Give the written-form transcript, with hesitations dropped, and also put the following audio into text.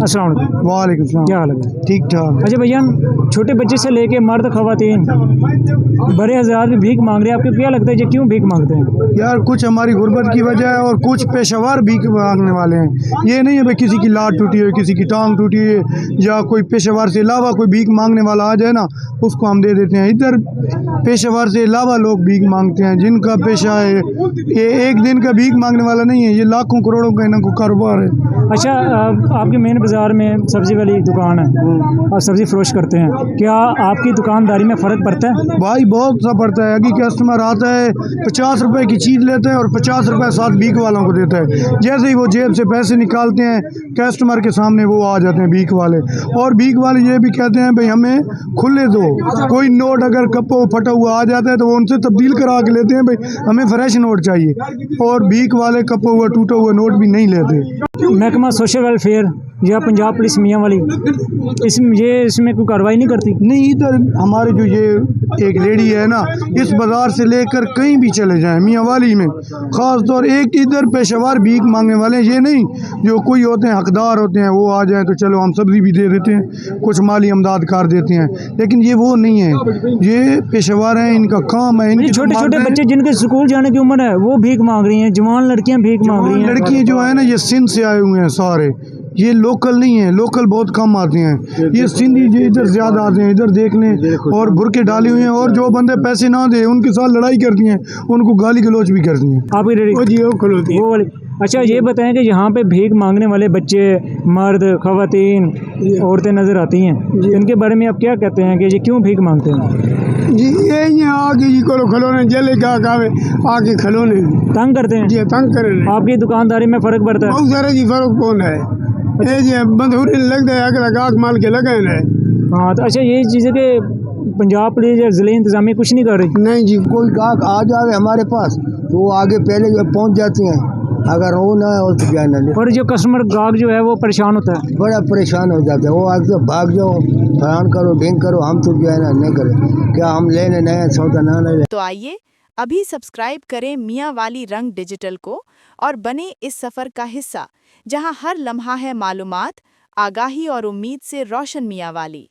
अस्सलाम वालेकुम। वालेकुम सलाम। क्या हाल है? ठीक ठाक। अच्छा भैया, छोटे बच्चे से लेके मर्द खवातीन बड़े हजरात भी भीख मांग रहे हैं, आपको क्या लगता है ये क्यों भीख मांगते हैं? यार कुछ हमारी गुर्बत की वजह है और कुछ पेशेवर भीख मांगने वाले हैं। ये नहीं है भाई किसी की लात टूटी है, किसी की टांग टूटी है या कोई पेशेवर से अलावा कोई भीख मांगने वाला आ जाए ना उसको हम दे देते हैं। इधर पेशेवर से अलावा लोग भीख मांगते हैं जिनका पेशा है। ये एक दिन का भीख मांगने वाला नहीं है, ये लाखों करोड़ों का इनको कारोबार है। अच्छा, आपके मेन बाज़ार में सब्ज़ी वाली दुकान है और सब्ज़ी फरोश करते हैं, क्या आपकी दुकानदारी में फ़र्क पड़ता है? भाई बहुत सा पड़ता है। अभी कस्टमर आता है 50 रुपए की चीज़ लेता है और 50 रुपए साथ भीख वालों को देता है। जैसे ही वो जेब से पैसे निकालते हैं कस्टमर के सामने वो आ जाते हैं भीख वाले। और भीख वाले ये भी कहते हैं भाई हमें खुले दो। कोई नोट अगर कपो फटा हुआ आ जाता है तो वो उनसे तब्दील करा के लेते हैं, भाई हमें फ्रेश नोट चाहिए। और भीख वाले कपो हुआ टूटा हुआ नोट भी नहीं लेते। महकमा सोशल वेलफेयर या पंजाब पुलिस मियाँ वाली इसमें कोई कार्रवाई नहीं करती? नहीं, इधर हमारे जो ये एक लेडी है ना, इस बाज़ार से लेकर कहीं भी चले जाएं मियाँ वाली में ख़ास तौर एक इधर पेशेवर भीख मांगने वाले हैं। ये नहीं जो कोई होते हैं हकदार होते हैं वो आ जाएं तो चलो हम सब्ज़ी भी दे देते हैं, कुछ माली इमदाद कर देते हैं, लेकिन ये वो नहीं है। ये पेशेवर हैं, इनका काम है। इनकी छोटे छोटे बच्चे जिनके स्कूल जाने की उम्र है वो भीख मांग रही हैं, जवान लड़कियां भीख मांग रही हैं। लड़कियाँ जो है ना ये सिंध से आए हुए हैं सारे, ये लोकल नहीं है, लोकल बहुत कम आते हैं। ये सिंधी जो इधर ज़्यादा आते हैं, इधर देख लें और बुरके डाले हुए हैं और जो बंदे पैसे ना दे उनके साथ लड़ाई करती हैं, उनको गाली गलौज भी करती हैं। आपकी रेडी जी वो खलोती है। वो वाली। अच्छा ये बताएं कि यहाँ पे भीख मांगने वाले बच्चे, मर्द, खवातीन, औरतें नज़र आती हैं, इनके बारे में आप क्या कहते हैं कि ये क्यों भीख मांगते हैं? जी ये आगे जी को खिलौने जेले का आके खिलौने तंग करते हैं? जी तंग करें। आपकी दुकानदारी में फ़र्क पड़ता है? बहुत सारे जी फर्क कौन है ये जी बंदूरी लगता है अगला गाहक माल के लगे है। हाँ तो अच्छा ये चीज़ें कि पंजाब पुलिस या ज़िले इंतज़ामिया कुछ नहीं कर रही? नहीं जी, कोई गाहक आ जाए हमारे पास तो वो आगे पहले पहुंच जाते हैं, अगर वो ना हो तो क्या ना। और जो कस्टमर गाहक जो है वो परेशान होता है? बड़ा परेशान हो जाता है, वो आगे भाग जाओ फरान करो ढेंग करो, हम तो जो है ना नहीं करें, क्या हम लेने नया सौदा ना ले। तो आइए अभी सब्सक्राइब करें मियाँ वाली रंग डिजिटल को और बने इस सफ़र का हिस्सा, जहां हर लम्हा है मालूमात, आगाही और उम्मीद से रोशन मियाँ वाली।